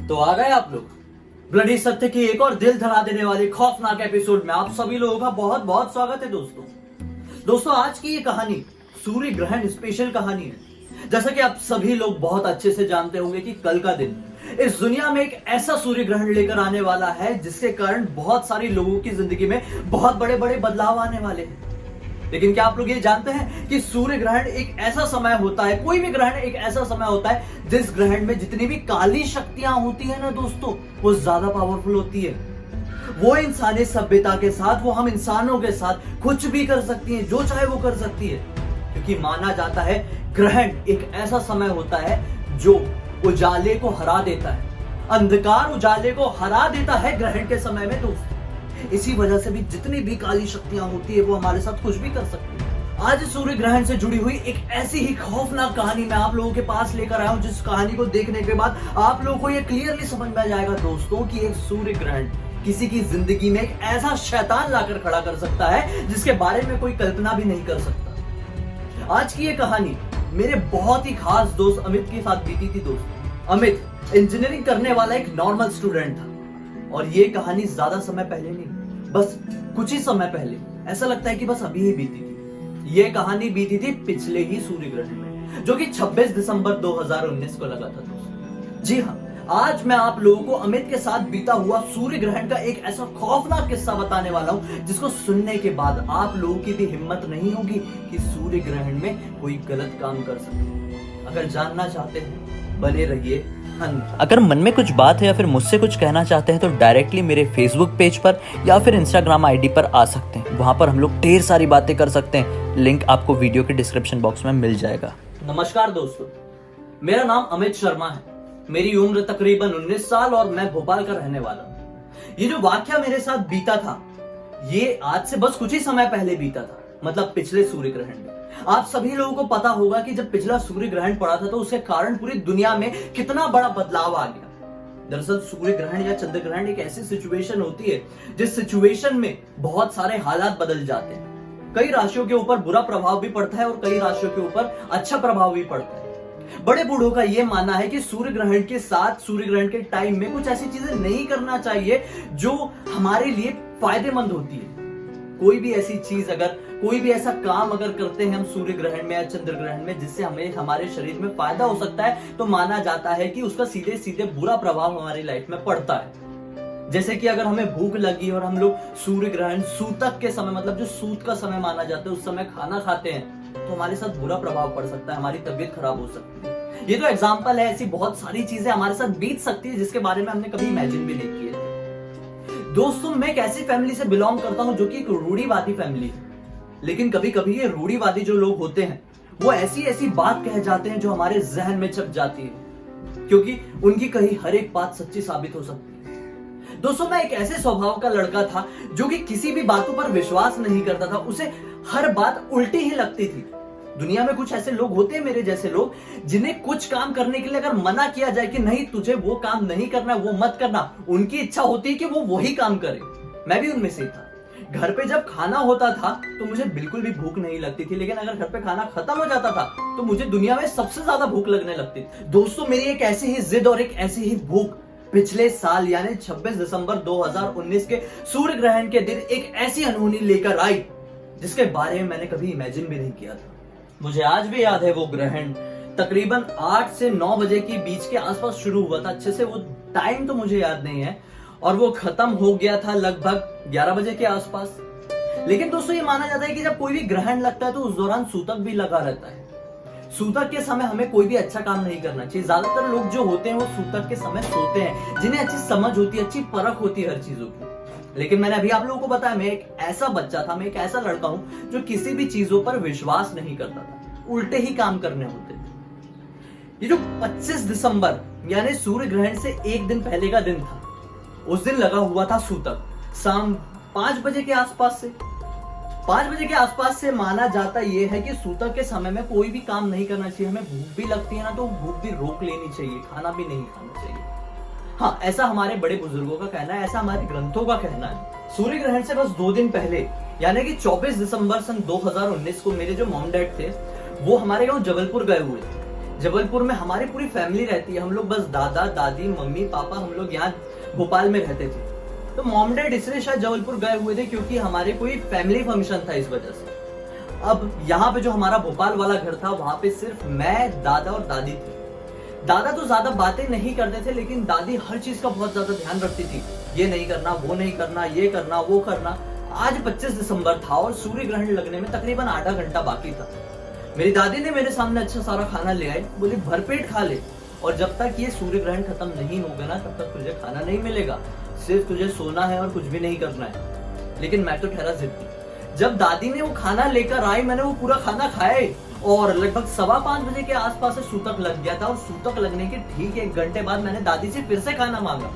तो आ गए आप लोग ब्लडी सत्य की एक और दिल धड़ा देने वाली खौफनाक एपिसोड में आप सभी लोगों का बहुत बहुत स्वागत है दोस्तों आज की ये कहानी सूर्य ग्रहण स्पेशल कहानी है। जैसा कि आप सभी लोग बहुत अच्छे से जानते होंगे कि कल का दिन इस दुनिया में एक ऐसा सूर्य ग्रहण लेकर आने वाला है जिसके कारण बहुत सारे लोगों की जिंदगी में बहुत बड़े बड़े बदलाव आने वाले हैं। लेकिन क्या आप लोग ये जानते हैं कि सूर्य ग्रहण एक ऐसा समय होता है, कोई भी ग्रहण एक ऐसा समय होता है जिस ग्रहण में जितनी भी काली शक्तियां होती है ना दोस्तों, वो ज्यादा पावरफुल होती है। वो इंसानी सभ्यता के साथ, वो हम इंसानों के साथ कुछ भी कर सकती है, जो चाहे वो कर सकती है। क्योंकि माना जाता है ग्रहण एक ऐसा समय होता है जो उजाले को हरा देता है, अंधकार उजाले को हरा देता है ग्रहण के समय में दोस्तों। इसी वजह से भी जितनी भी काली शक्तियां होती है वो हमारे साथ कुछ भी कर सकती है। आज सूर्य ग्रहण से जुड़ी हुई एक ऐसी ही खौफनाक कहानी मैं आप लोगों के पास लेकर आया हूं, जिस कहानी को देखने के बाद आप लोगों को ये क्लियरली समझ में आ जाएगा दोस्तों कि एक सूर्य ग्रहण किसी की जिंदगी में एक ऐसा शैतान लाकर खड़ा कर सकता है जिसके बारे में कोई कल्पना भी नहीं कर सकता। आज की ये कहानी मेरे बहुत ही खास दोस्त अमित के साथ बीती थी दोस्तों। अमित इंजीनियरिंग करने वाला एक नॉर्मल स्टूडेंट था और ये कहानी ज्यादा समय पहले नहीं, बस कुछ ही समय पहले, ऐसा लगता है कि बस अभी ही बीती थी। ये कहानी बीती थी पिछले ही सूर्य ग्रहण में, जो कि 26 दिसंबर 2019 को लगा था दोस्तों। जी हाँ, आज मैं आप लोगों को अमित के साथ बीता हुआ सूर्य ग्रहण का एक ऐसा खौफनाक किस्सा बताने वाला हूं जिसको सुनने के बाद आप लोगों की भी हिम्मत नहीं होगी कि सूर्य ग्रहण में कोई गलत काम कर सके। अगर जानना चाहते हैं बने रहिए। अगर मन में कुछ बात है या फिर मुझसे कुछ कहना चाहते हैं तो डायरेक्टली मेरे फेसबुक पेज पर या फिर इंस्टाग्राम आईडी पर आ सकते हैं। वहां पर हम लोग ढेर सारी बातें कर सकते हैं। लिंक आपको वीडियो के डिस्क्रिप्शन बॉक्स में मिल जाएगा। नमस्कार दोस्तों, मेरा नाम अमित शर्मा है। मेरी उम्र तकरीबन 19 साल और मैं भोपाल का रहने वाला हूँ। ये जो वाकया मेरे साथ बीता था ये आज से बस कुछ ही समय पहले बीता था, मतलब पिछले सूर्य ग्रहण में। आप सभी लोगों को पता होगा कि जब पिछला सूर्य ग्रहण पड़ा था तो उसके कारण पूरी दुनिया में कितना बड़ा बदलाव आ गया। दरअसल सूर्य ग्रहण या चंद्र ग्रहण एक ऐसी सिचुएशन होती है जिस सिचुएशन में बहुत सारे हालात बदल जाते हैं। कई राशियों के ऊपर बुरा प्रभाव भी पड़ता है और कई राशियों के ऊपर अच्छा प्रभाव भी पड़ता है। बड़े बूढ़ों का यह मानना है कि सूर्य ग्रहण के साथ, सूर्य ग्रहण के टाइम में कुछ ऐसी चीजें नहीं करना चाहिए जो हमारे लिए फायदेमंद होती है। कोई भी ऐसी चीज, अगर कोई भी ऐसा काम अगर करते हैं हम सूर्य ग्रहण में या चंद्र ग्रहण में जिससे हमें हमारे शरीर में फायदा हो सकता है, तो माना जाता है कि उसका सीधे सीधे बुरा प्रभाव हमारी लाइफ में पड़ता है। जैसे कि अगर हमें भूख लगी और हम लोग सूर्य ग्रहण सूतक के समय, मतलब जो सूत का समय माना जाता है, उस समय खाना खाते हैं तो हमारे साथ बुरा प्रभाव पड़ सकता है, हमारी तबीयत खराब हो सकती है। ये तो एग्जाम्पल है, ऐसी बहुत सारी चीजें हमारे साथ बीत सकती है जिसके बारे में हमने कभी इमेजिन भी नहीं किए थे। दोस्तों, मैं एक ऐसी फैमिली से बिलोंग करता हूं जो कि एक रूढ़िवादी फैमिली है। लेकिन कभी कभी ये रूढ़िवादी जो लोग होते हैं वो ऐसी ऐसी बात कह जाते हैं जो हमारे जहन में छप जाती है, क्योंकि उनकी कही हर एक बात सच्ची साबित हो सकती है। दोस्तों, मैं एक ऐसे स्वभाव का लड़का था जो कि किसी भी बातों पर विश्वास नहीं करता था। उसे हर बात उल्टी ही लगती थी। दुनिया में कुछ ऐसे लोग होते हैं, मेरे जैसे लोग, जिन्हें कुछ काम करने के लिए अगर मना किया जाए कि नहीं तुझे वो काम नहीं करना, वो मत करना, उनकी इच्छा होती है कि वो वही काम करे। मैं भी उनमें से था। घर पे जब खाना होता था तो मुझे बिल्कुल भी भूख नहीं लगती थी, लेकिन अगर घर पे खाना खत्म हो जाता था तो मुझे दुनिया में सबसे ज्यादा भूख लगने लगती थी। दोस्तों, मेरी एक ऐसी ही जिद और एक ऐसी ही भूख पिछले साल यानी 26 दिसंबर 2019 के सूर्य ग्रहण के दिन एक ऐसी अनहोनी लेकर आई जिसके बारे में मैंने कभी इमेजिन भी नहीं किया था। मुझे आज भी याद है वो ग्रहण तकरीबन 8 से 9 बजे के बीच के आसपास शुरू हुआ था। अच्छे से वो टाइम तो मुझे याद नहीं है और वो खत्म हो गया था लगभग 11 बजे के आसपास। लेकिन दोस्तों, ये माना जाता है कि जब कोई भी ग्रहण लगता है तो उस दौरान सूतक भी लगा रहता है। सूतक के समय हमें कोई भी अच्छा काम नहीं करना चाहिए। ज्यादातर लोग जो होते हैं वो सूतक के समय सोते हैं, जिन्हें अच्छी समझ होती है, अच्छी परख होती है हर चीजों की। लेकिन मैंने अभी आप लोगों को बताया, मैं एक ऐसा बच्चा था, मैं एक ऐसा लड़का हूं जो किसी भी चीजों पर विश्वास नहीं करता था, उल्टे ही काम करने होते थे। ये जो 25 दिसंबर यानी सूर्य ग्रहण से एक दिन पहले का दिन था, उस दिन लगा हुआ था सूतक। शाम 5 बजे के आसपास से 5 बजे के आसपास से माना जाता यह है कि सूतक के समय में कोई भी काम नहीं करना चाहिए। हमें भूख भी लगती है ना तो भूख भी रोक लेनी चाहिए, खाना भी नहीं खाना चाहिए। हाँ, ऐसा हमारे बड़े बुजुर्गों का कहना है, ऐसा हमारे ग्रंथों का कहना है। सूर्य ग्रहण से बस 2 दिन पहले यानी कि 24 दिसंबर सन 2019 को मेरे जो मॉम डैड थे वो हमारे गांव जबलपुर गए हुए थे। जबलपुर में हमारी पूरी फैमिली रहती है, हम लोग बस दादा दादी मम्मी पापा हम लोग यहाँ भोपाल में रहते थे। तो मॉम डैड इसलिए शायद जबलपुर गए हुए थे क्योंकि हमारे कोई फैमिली फंक्शन था इस वजह से। अब यहाँ पे जो हमारा भोपाल वाला घर था वहां पे सिर्फ मैं, दादा और दादी थी। दादा तो ज्यादा बातें नहीं करते थे लेकिन दादी हर चीज का बहुत ज्यादा ध्यान रखती थी, ये नहीं करना वो नहीं करना, ये करना वो करना। आज 25 दिसंबर था और सूर्य ग्रहण लगने में तकरीबन आधा घंटा बाकी था। मेरी दादी ने मेरे सामने अच्छा सारा खाना ले आई, बोली भरपेट खा ले, और जब तक ये सूर्य ग्रहण खत्म नहीं होगा ना तब तक तुझे खाना नहीं मिलेगा, सिर्फ तुझे सोना है और कुछ भी नहीं करना है। लेकिन मैं तो ठहरा जिद्दी। जब दादी ने वो खाना लेकर आई मैंने वो पूरा खाना खाया और लगभग 5:15 बजे के आसपास से सूतक लग गया था, और सूतक लगने के ठीक 1 घंटे बाद मैंने दादी से फिर से खाना मांगा,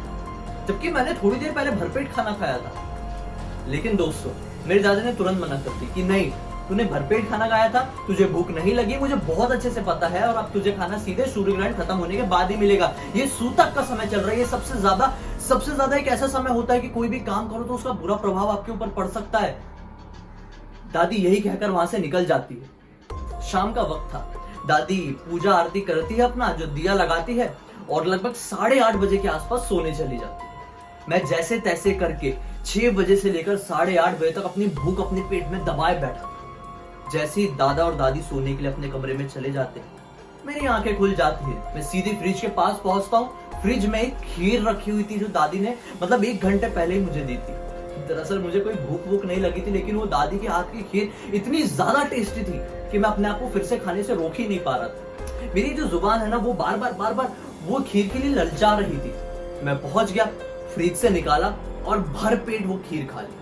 जबकि मैंने थोड़ी देर पहले भरपेट खाना खाया था। लेकिन दोस्तों मेरी दादी ने तुरंत मना कर दी कि नहीं, तूने भरपेट खाना खाया था, तुझे भूख नहीं लगी, मुझे बहुत अच्छे से पता है, और अब तुझे खाना सीधे सूर्य ग्रहण खत्म होने के बाद ही मिलेगा। ये सूतक का समय चल रहा है, ये सबसे ज्यादा एक ऐसा समय होता है कि कोई भी काम करो तो उसका बुरा प्रभाव आपके ऊपर पड़ सकता है। दादी यही कहकर वहां से निकल जाती है। शाम का वक्त था, दादी पूजा आरती करती है अपना, जो दिया लगाती है, और लगभग 8:30 बजे के आसपास सोने चली जाती है। मैं जैसे तैसे करके 6 बजे से लेकर 8:30 बजे तक अपनी भूख अपने पेट में दबाए बैठा। जैसे ही दादा और दादी सोने के लिए अपने कमरे में चले जाते हैं मेरी आंखें खुल जाती है। मैं सीधे फ्रिज के पास पहुंचता हूँ। फ्रिज में एक खीर रखी हुई थी जो दादी ने मतलब 1 घंटे पहले ही मुझे दी थी। दरअसल मुझे कोई भूख नहीं लगी थी, लेकिन वो दादी के हाथ की खीर इतनी ज्यादा टेस्टी थी कि मैं अपने आप को फिर से खाने से रोक ही नहीं पा रहा था। मेरी जो जुबान है ना वो बार बार वो खीर के लिए ललचा रही थी। मैं पहुंच गया, फ्रिज से निकाला और भर पेट वो खीर खा ली।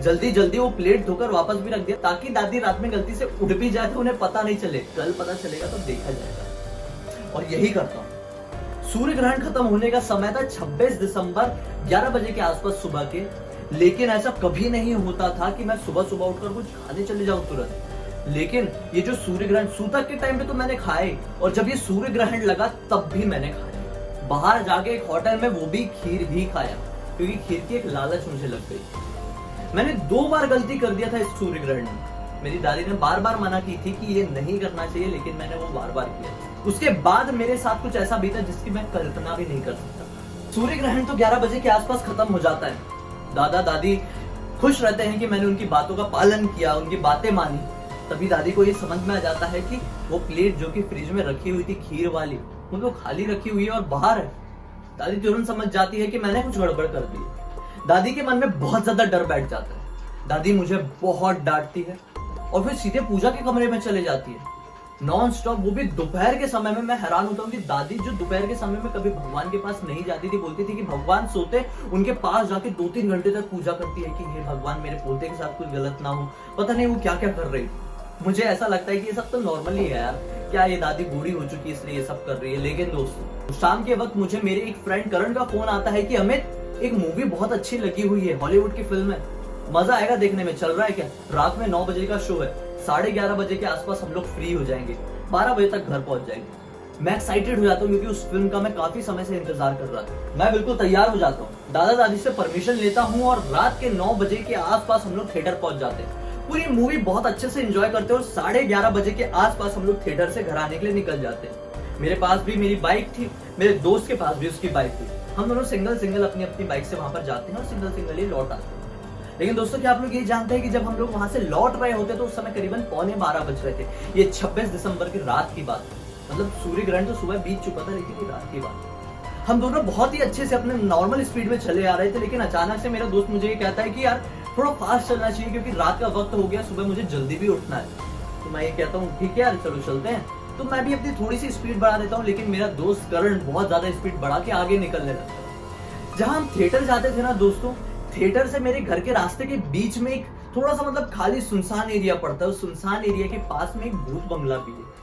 जल्दी वो प्लेट धोकर वापस भी रख दिया ताकि दादी रात में गलती से उठ भी जाए तो उन्हें पता नहीं चले। कल पता चलेगा तो देखा जाएगा, और यही करता हूँ। सूर्य ग्रहण खत्म होने का समय था 26 दिसंबर 11 बजे के आसपास सुबह के, लेकिन ऐसा कभी नहीं होता था कि मैं सुबह उठकर कुछ खाने चले जाऊं तुरंत। लेकिन ये जो सूर्य ग्रहण सूतक के टाइम पे तो मैंने खाए, और जब ये सूर्य ग्रहण लगा तब भी मैंने खाया। बाहर जाके एक होटल में वो भी खीर ही खाया, क्योंकि खीर की एक लालच मुझे लग गई। मैंने 2 बार गलती कर दिया था इस सूर्य ग्रहण में। मेरी दादी ने बार मना की थी कि ये नहीं करना चाहिए, लेकिन मैंने वो बार किया। उसके बाद मेरे साथ कुछ ऐसा बीता जिसकी मैं कल्पना भी नहीं कर सकता। सूर्य ग्रहण तो 11 बजे के आसपास खत्म हो जाता है। दादा दादी खुश रहते हैं कि मैंने उनकी बातों का पालन किया, उनकी बातें मानी। तभी दादी को ये समझ में आ जाता है कि वो प्लेट जो कि फ्रिज में रखी हुई थी खीर वाली, वो खाली रखी हुई है और बाहर है। दादी तुरंत समझ जाती है कि मैंने कुछ गड़बड़ कर दी। दादी के मन में बहुत ज्यादा डर बैठ जाता है। दादी मुझे बहुत डांटती है और फिर सीधे पूजा के कमरे में चले जाती है नॉन स्टॉप, वो भी दोपहर के समय में। मैं हैरान होता हूँ कि दादी जो दोपहर के समय में कभी भगवान के पास नहीं जाती थी, बोलती थी कि भगवान सोते, उनके पास जाके 2-3 घंटे तक पूजा करती है कि हे भगवान मेरे पोते के साथ कुछ गलत ना हो। पता नहीं वो क्या क्या कर रही थी। मुझे ऐसा लगता है कि ये सब तो नॉर्मल ही है यार, क्या ये दादी बूढ़ी हो चुकी है इसलिए ये सब कर रही है। लेकिन दोस्तों शाम के वक्त मुझे मेरे एक फ्रेंड करण का फोन आता है कि अमित एक मूवी बहुत अच्छी लगी हुई है, हॉलीवुड की फिल्म है, मजा आएगा देखने में, चल रहा है क्या? रात में 9 बजे का शो है, 11:30 बजे के आसपास हम लोग फ्री हो जाएंगे, 12 बजे तक घर पहुंच जाएंगे। मैं एक्साइटेड हो जाता हूँ क्योंकि उस फिल्म का मैं काफी समय से इंतजार कर रहा था। मैं बिल्कुल तैयार हो जाता हूँ, दादा दादी से परमिशन लेता हूँ और रात के 9 बजे के आसपास हम लोग थिएटर पहुंच जाते हैं। पूरी मूवी बहुत अच्छे से एंजॉय करते हैं और 11:30 बजे के आसपास हम लोग थिएटर से घर आने के लिए निकल जाते हैं। मेरे पास भी मेरी बाइक थी, मेरे दोस्त के पास भी उसकी बाइक थी। हम दोनों सिंगल अपनी अपनी बाइक से वहां पर जाते हैं और सिंगल ही लौट आते हैं। लेकिन दोस्तों क्या आप लोग ये जानते हैं कि जब हम लोग वहां से लौट रहे होते तो उस समय करीबन 11:45 बज रहे थे। ये 26 दिसंबर की रात की बात, मतलब सूर्य ग्रहण तो सुबह बीत चुका था, लेकिन ये रात की बात। हम दोनों बहुत ही अच्छे से अपने नॉर्मल स्पीड में चले आ रहे थे, लेकिन अचानक से मेरा दोस्त मुझे ये कहता है कि यार थोड़ा फास्ट चलना चाहिए क्योंकि रात का वक्त हो गया, सुबह मुझे जल्दी भी उठना है। तो मैं ये कहता हूँ ठीक है यार चलो चलते हैं। तो मैं भी अपनी थोड़ी सी स्पीड बढ़ा देता हूँ, लेकिन मेरा दोस्त करण बहुत ज्यादा स्पीड बढ़ा के आगे निकलने लगता है। जहां हम थिएटर जाते थे ना दोस्तों, थिएटर से मेरे घर के रास्ते के बीच में एक थोड़ा सा मतलब खाली सुनसान एरिया पड़ता है। उस सुनसान एरिया के पास में एक भूत बंगला भी है।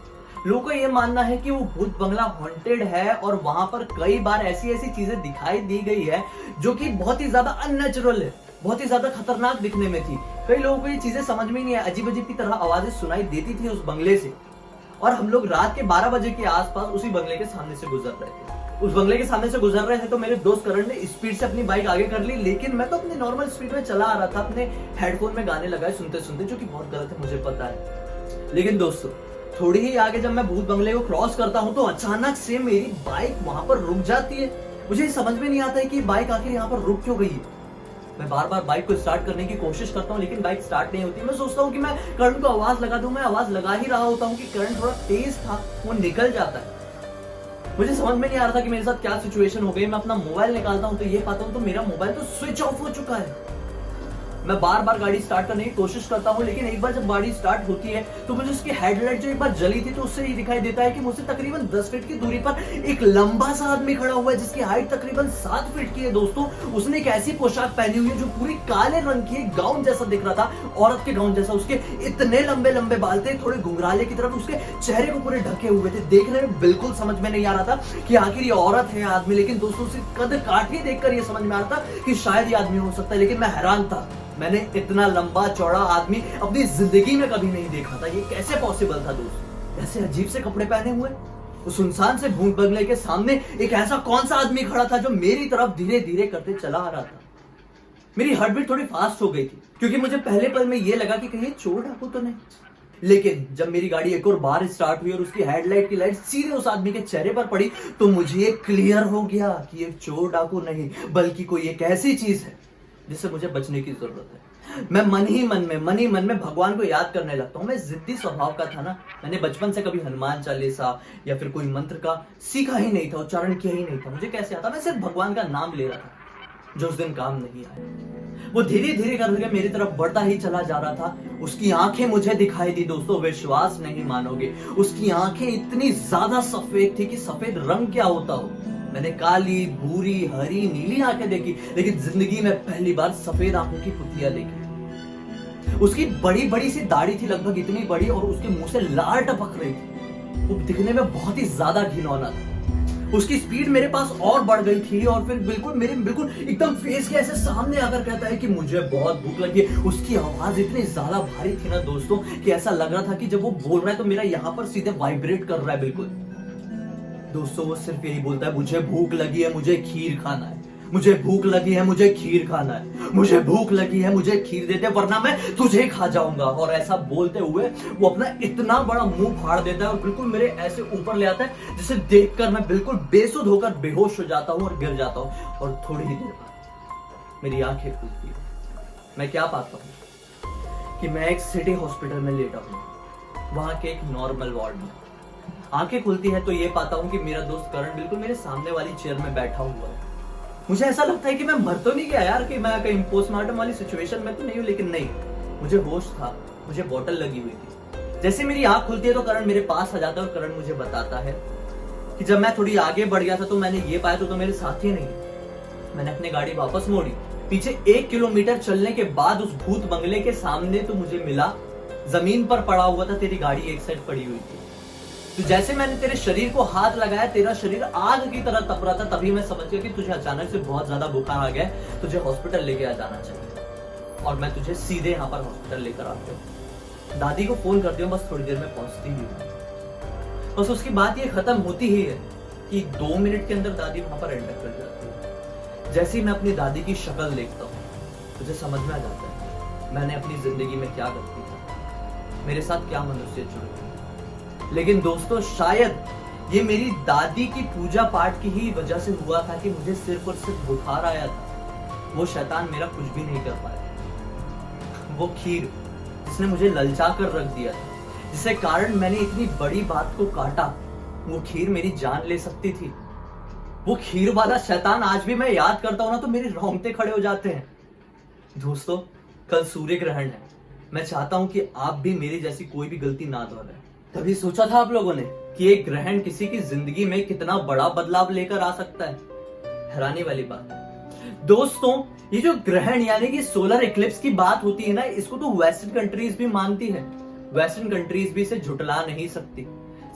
लोगों का ये मानना है कि वो भूत बंगला हॉन्टेड है और वहां पर कई बार ऐसी चीजें दिखाई दी गई है जो कि बहुत ही ज्यादा अननेचुरल है, बहुत ही ज्यादा खतरनाक दिखने में थी। कई लोगों को ये चीजें समझ में नहीं है, अजीब की तरह आवाजें सुनाई देती थी उस बंगले से। और हम लोग रात के 12 बजे के आसपास उसी बंगले के सामने से गुजर रहे थे। उस बंगले के सामने से गुजर रहे थे तो मेरे दोस्त करण ने स्पीड से अपनी बाइक आगे कर ली, लेकिन मैं तो अपनी नॉर्मल स्पीड में चला आ रहा था, अपने हेडफोन में गाने लगाए सुनते सुनते, जो कि बहुत गलत है मुझे पता है। लेकिन दोस्तों थोड़ी ही आगे जब मैं भूत बंगले को क्रॉस करता हूं तो अचानक से मेरी बाइक वहां पर रुक जाती है। मुझे समझ में नहीं आता है कि बाइक आखिर यहाँ पर रुक क्यों गई है। मैं बार बार बाइक को स्टार्ट करने की कोशिश करता हूँ लेकिन बाइक स्टार्ट नहीं होती। मैं सोचता हूँ कि मैं करंट को आवाज लगा दूं। मैं आवाज लगा ही रहा होता हूँ कि करंट थोड़ा तेज था, वो निकल जाता है। मुझे समझ में नहीं आ रहा था कि मेरे साथ क्या सिचुएशन हो गई। मैं अपना मोबाइल निकालता हूँ तो ये पाता हूँ तो मेरा मोबाइल तो स्विच ऑफ हो चुका है। मैं बार बार गाड़ी स्टार्ट करने की कोशिश करता हूँ लेकिन एक बार जब गाड़ी स्टार्ट होती है तो मुझे उसकी हेडलाइट जो एक बार जली थी तो उससे ये दिखाई देता है कि मुझसे तकरीबन 10 फीट की दूरी पर एक लंबा सा आदमी खड़ा हुआ है जिसकी हाइट तकरीबन 7 फीट की है। दोस्तों, उसने एक ऐसी पोशाक पहनी हुई है जो पूरी काले रंग की, गाउन जैसा दिख रहा था, औरत के गाउन जैसा। उसके इतने लंबे लंबे बाल थे, थोड़े घुंघराले की तरफ, उसके चेहरे को पूरे ढके हुए थे। देखने में बिल्कुल समझ में नहीं आ रहा था कि आखिर ये औरत है या आदमी, लेकिन दोस्तों उसके कद काठी देखकर ये समझ में आ रहा था कि शायद ये आदमी हो सकता है। लेकिन मैं हैरान था, मैंने इतना लंबा चौड़ा आदमी अपनी जिंदगी में कभी नहीं देखा था। ये कैसे पॉसिबल था दोस्त? ऐसे अजीब से कपड़े पहने हुए उस सुनसान से भूत बंगले के सामने एक ऐसा कौन सा आदमी खड़ा था जो मेरी तरफ धीरे धीरे करते चला आ रहा था। मेरी हार्ट बीट थोड़ी फास्ट हो गई थी क्योंकि मुझे पहले पल में ये लगा कि कहीं चोर डाकू तो नहीं। लेकिन जब मेरी गाड़ी एक और बार स्टार्ट हुई और उसकी हेडलाइट की लाइट सीधे उस आदमी के चेहरे पर पड़ी तो मुझे क्लियर हो गया कि ये चोर डाकू नहीं बल्कि कोई एक ऐसी चीज है जिससे मुझे बचने की जरूरत है। मैं मन ही मन में भगवान को याद करने लगता हूँ। मैं जिद्दी स्वभाव का था ना, मैंने बचपन से कभी हनुमान चालीसा या फिर कोई मंत्र का सीखा ही नहीं था, उच्चारण किया ही नहीं था। मुझे कैसे आता? मैं सिर्फ भगवान का नाम ले रहा था जो उस दिन काम नहीं आया। वो धीरे धीरे करके मेरी तरफ बढ़ता ही चला जा रहा था। उसकी आंखें मुझे दिखाई दी दोस्तों, विश्वास नहीं मानोगे, उसकी आंखें इतनी ज्यादा सफेद थी कि सफेद रंग क्या होता हो। मैंने काली, भूरी, हरी, नीली आंखें देखी लेकिन जिंदगी में पहली बार सफेद आंखों की पुतलियां देखी। उसकी बड़ी बड़ी सी दाढ़ी थी, लगभग इतनी बड़ी, और उसके मुंह से लार टपक रही थी। वो दिखने में बहुत ही ज्यादा घिनौना था। उसकी स्पीड मेरे पास और बढ़ गई थी और फिर बिल्कुल एकदम फेस के ऐसे सामने आकर कहता है कि मुझे बहुत भूख लगी है। उसकी आवाज इतनी ज्यादा भारी थी ना दोस्तों कि ऐसा लग रहा था कि जब वो बोल रहा है तो मेरा यहाँ पर सीधे वाइब्रेट कर रहा है। बिल्कुल दोस्तों, वो सिर्फ यही बोलता है, मुझे भूख लगी है, मुझे खीर खाना है, मुझे भूख लगी है, मुझे खीर खाना है, मुझे भूख लगी है, मुझे खीर दे दे वरना मैं तुझे खा जाऊंगा। और ऐसा बोलते हुए वो अपना इतना बड़ा मुंह फाड़ देता है और बिल्कुल मेरे ऐसे ऊपर ले आता है जिसे देखकर मैं बिल्कुल बेसुध होकर बेहोश हो जाता हूँ और गिर जाता हूँ। और थोड़ी ही देर बाद मेरी आंखें खुलती है। मैं क्या पाता हूँ कि मैं एक सिटी हॉस्पिटल में लेटा हूँ, वहां के एक नॉर्मल वार्ड में। आंखें खुलती है तो ये पाता हूँ कि मेरा दोस्त करण बिल्कुल मेरे सामने वाली चेयर में बैठा हुआ है। मुझे ऐसा लगता है कि मैं मर तो नहीं गया यार, कि मैं कहीं पोस्टमार्टम वाली सिचुएशन में तो नहीं हूँ, लेकिन नहीं, मुझे होश था, मुझे बोतल लगी हुई थी। जैसे मेरी आंख खुलती है तो करण मेरे पास आ जाता है और करण मुझे बताता है कि जब मैं थोड़ी आगे बढ़ गया था तो मैंने ये पाया तो मेरे साथी नहीं। मैंने अपनी गाड़ी वापस मोड़ी, पीछे 1 किलोमीटर चलने के बाद उस भूत बंगले के सामने तो मुझे मिला, जमीन पर पड़ा हुआ था, तेरी गाड़ी एक साइड पड़ी हुई थी। तो जैसे मैंने तेरे शरीर को हाथ लगाया, तेरा शरीर आग की तरह तप रहा था। तभी मैं समझ गया कि तुझे अचानक से बहुत ज्यादा बुखार आ गया, तुझे हॉस्पिटल लेके आ जाना चाहिए। और मैं तुझे सीधे यहाँ पर हॉस्पिटल लेकर आता हूँ। दादी को फोन करती हूँ, बस थोड़ी देर में पहुंचती ही। बस उसकी बात ये खत्म होती ही है कि 2 मिनट के अंदर दादी वहां पर एंटर कर जाती है। जैसे ही मैं अपनी दादी की शक्ल देखता हूँ मुझे समझ में आ जाता है मैंने अपनी जिंदगी में क्या गलती की, मेरे साथ क्या मनुष्य जुड़ गया। लेकिन दोस्तों, शायद ये मेरी दादी की पूजा पाठ की ही वजह से हुआ था कि मुझे सिर्फ और सिर्फ बुखार आया था। वो शैतान मेरा कुछ भी नहीं कर पाया। वो खीर जिसने मुझे ललचा कर रख दिया था, जिसके कारण मैंने इतनी बड़ी बात को काटा, वो खीर मेरी जान ले सकती थी। वो खीर वाला शैतान आज भी मैं याद करता हूं ना तो मेरे रोंगटे खड़े हो जाते हैं। दोस्तों, कल सूर्य ग्रहण है। मैं चाहता हूं कि आप भी मेरी जैसी कोई भी गलती ना दोहराएं। कभी सोचा था आप लोगों ने कि एक ग्रहण किसी की जिंदगी में कितना बड़ा बदलाव लेकर आ सकता है? हैरानी वाली बात है दोस्तों। ये जो ग्रहण यानी कि सोलर इक्लिप्स की बात होती है ना, इसको तो वेस्टर्न कंट्रीज भी मानती है। वेस्टर्न कंट्रीज भी इसे झुटला नहीं सकती।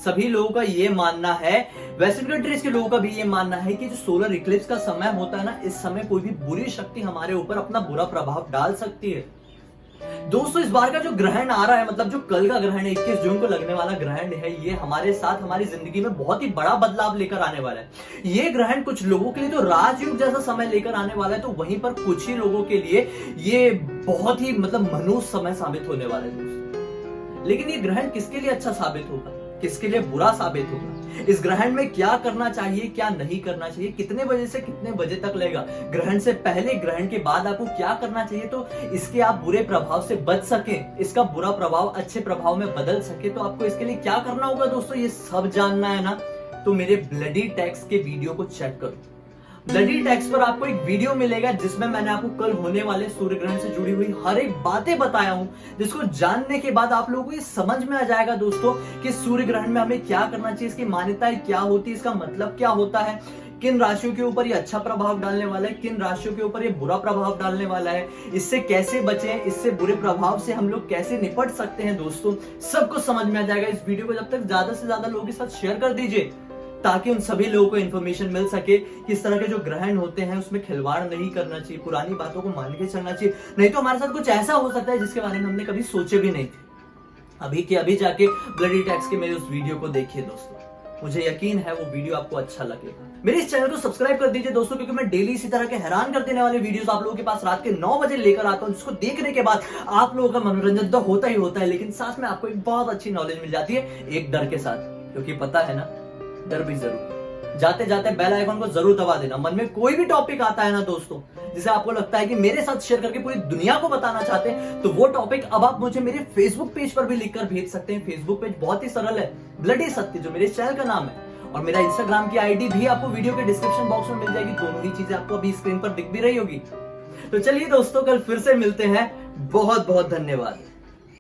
सभी लोगों का ये मानना है, वेस्टर्न कंट्रीज के लोगों का भी ये मानना है कि जो सोलर इक्लिप्स का समय होता है ना, इस समय कोई भी बुरी शक्ति हमारे ऊपर अपना बुरा प्रभाव डाल सकती है। दोस्तों, इस बार का जो ग्रहण आ रहा है, मतलब जो कल का ग्रहण है, 21 जून को लगने वाला ग्रहण है, ये हमारे साथ हमारी जिंदगी में बहुत ही बड़ा बदलाव लेकर आने वाला है। ये ग्रहण कुछ लोगों के लिए तो राजयुग जैसा समय लेकर आने वाला है, तो वहीं पर कुछ ही लोगों के लिए ये बहुत ही मनुष्य समय साबित होने वाला है दोस्तों। लेकिन ये ग्रहण किसके लिए अच्छा साबित होगा, किसके लिए बुरा साबित होगा, इस ग्रहण में क्या करना चाहिए, क्या नहीं करना चाहिए, कितने बजे से कितने बजे तक लेगा, ग्रहण से पहले ग्रहण के बाद आपको क्या करना चाहिए तो इसके आप बुरे प्रभाव से बच सके, इसका बुरा प्रभाव अच्छे प्रभाव में बदल सके, तो आपको इसके लिए क्या करना होगा दोस्तों, ये सब जानना है ना, तो मेरे ब्लडी टैक्स के वीडियो को चेक करो। ब्लडी टैक्स पर आपको एक वीडियो मिलेगा जिसमें मैंने आपको कल होने वाले सूर्य ग्रहण से जुड़ी हुई हर एक बातें बताया हूं, जिसको जानने के बाद आप लोगों को ये समझ में आ जाएगा दोस्तों कि सूर्य ग्रहण में हमें क्या करना चाहिए, इसकी मान्यताएं क्या होती है, इसका मतलब क्या होता है, किन राशियों के ऊपर ये अच्छा प्रभाव डालने वाला है, किन राशियों के ऊपर ये बुरा प्रभाव डालने वाला है, इससे कैसे बचें, इससे बुरे प्रभाव से हम लोग कैसे निपट सकते हैं दोस्तों, सब कुछ समझ में आ जाएगा। इस वीडियो को जब तक ज्यादा से ज्यादा लोगों के साथ शेयर कर दीजिए ताकि उन सभी लोगों को इंफॉर्मेशन मिल सके कि इस तरह के जो ग्रहण होते हैं उसमें खिलवाड़ नहीं करना चाहिए, पुरानी बातों को मान के चलना चाहिए, नहीं तो हमारे साथ कुछ ऐसा हो सकता है जिसके बारे में हमने कभी सोचे भी नहीं थे। अभी के अभी जाके ब्लडी टैक्स के मेरे उस वीडियो को देखिए दोस्तों, मुझे यकीन है वो वीडियो आपको अच्छा लगेगा। मेरे इस चैनल को सब्सक्राइब कर दीजिए दोस्तों, क्योंकि मैं डेली इसी तरह के हैरान कर देने वाले वीडियोस आप लोगों के पास रात के 9 बजे लेकर आता हूं, जिसको देखने के बाद आप लोगों का मनोरंजन तो होता ही होता है, लेकिन साथ में आपको एक बहुत अच्छी नॉलेज मिल जाती है, एक डर के साथ, क्योंकि पता है ना डर भी जरूर। जाते जाते बेल आइकन को जरूर दबा देना। मन में कोई भी टॉपिक आता है ना दोस्तों जिसे आपको लगता है कि मेरे साथ शेयर करके पूरी दुनिया को बताना चाहते हैं, तो वो टॉपिक अब आप मुझे मेरे फेसबुक पेज पर भी लिखकर भेज सकते हैं। फेसबुक पेज बहुत ही सरल है, ब्लडी सत्य जो मेरे चैनल का नाम है, और मेरा इंस्टाग्राम की आईडी भी आपको वीडियो के डिस्क्रिप्शन बॉक्स में मिल जाएगी। दोनों ही चीजें आपको अभी स्क्रीन पर दिख भी रही होगी। तो चलिए दोस्तों, कल फिर से मिलते हैं। बहुत बहुत धन्यवाद।